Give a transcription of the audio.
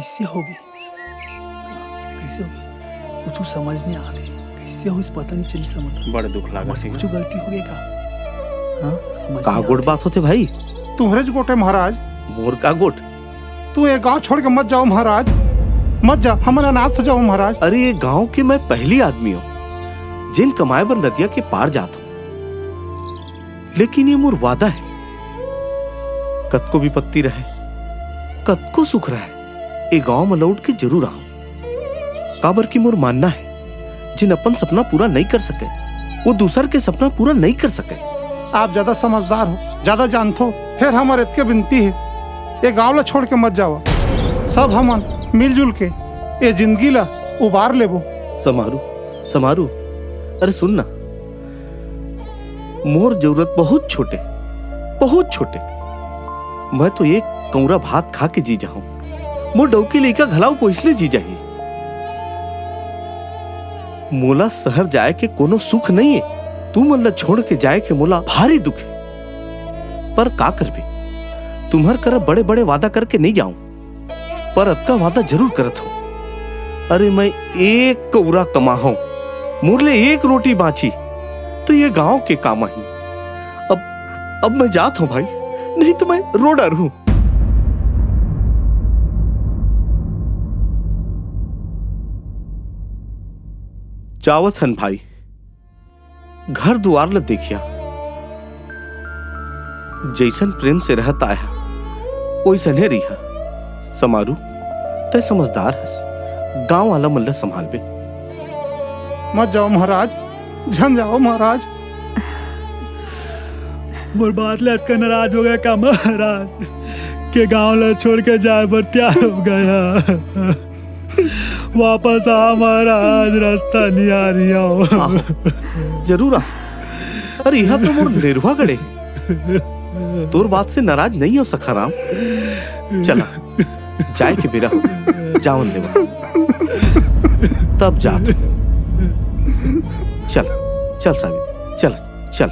कैसे होगी, कैसे होगी कुछ समझ नहीं आ रही, कैसे हो इस पता नहीं चली समझ। बड़ा दुख लगा मुझसे कुछ गलती हो गई का? हाँ समझ का गोट बात होते भाई? तुम्हारे ज गोटे महाराज। मोर का गोट? तू ये गांव छोड़ के मत जाओ महाराज, मत जा, हम अनाथ हो जाओ महाराज। अरे ये गांव के मैं पहली आदमी हूँ जिन कमाए बर नदिया के पार जाता हूँ, लेकिन ये मोर वादा है, कद को विपत्ति रहे कद को सुख रहे, ये गांव में लौट के जरूर आऊं। काबर की मोर मानना है जिन अपन सपना पूरा नहीं कर सके वो दूसर के सपना पूरा नहीं कर सके। आप ज्यादा समझदार हो, ज्यादा जानते हो, फिर हमारे इतके विनती है ये गांव ला छोड़ के मत जाओ, सब हमन मिलजुल के ये जिंदगी ला उबार लेबो। समारू समारू, अरे सुन ना, मोर जरूरत बहुत छोटे, बहुत छोटे, मैं तो एक कौरा भात खा के जी जाऊं, मोर डौकी लेकर घलाव को इसने जी जाही। मोला शहर जाए के कोनो सुख नहीं है, तू मन ला छोड़ के जाए के मोला भारी दुख है, पर का करबे, तुम्हार कर बड़े बड़े वादा करके नहीं जाऊं, पर अतका वादा जरूर करत हो। अरे मैं एक कौरा कमा हूं, मुरले एक रोटी बाची तो ये गांव के काम ही। अब मैं जात हूं भाई, नहीं तो मैं रोडर हूं। जावत हन भाई, घर द्वार ल देखिया, जैसन प्रेम से रहता है वैसने रिहा। समारू तय समझदार हस, गांव वाला मन ल संभाल बे। मत जाओ महाराज, झन जाओ महाराज। मोर बात ले अटका नाराज हो गया का महाराज के गांव ला छोड़ के जाए पर तैयार हो गया। वापस आ महाराज, रास्ता नहीं आ रही हो। जरूर आ। अरे यह तो मोर निर्वा गड़े, तोर बात से नाराज नहीं हो सका राम। चला जाए के बेरा हो, जावन देवा तब जा। चल चल साबित, चल चल।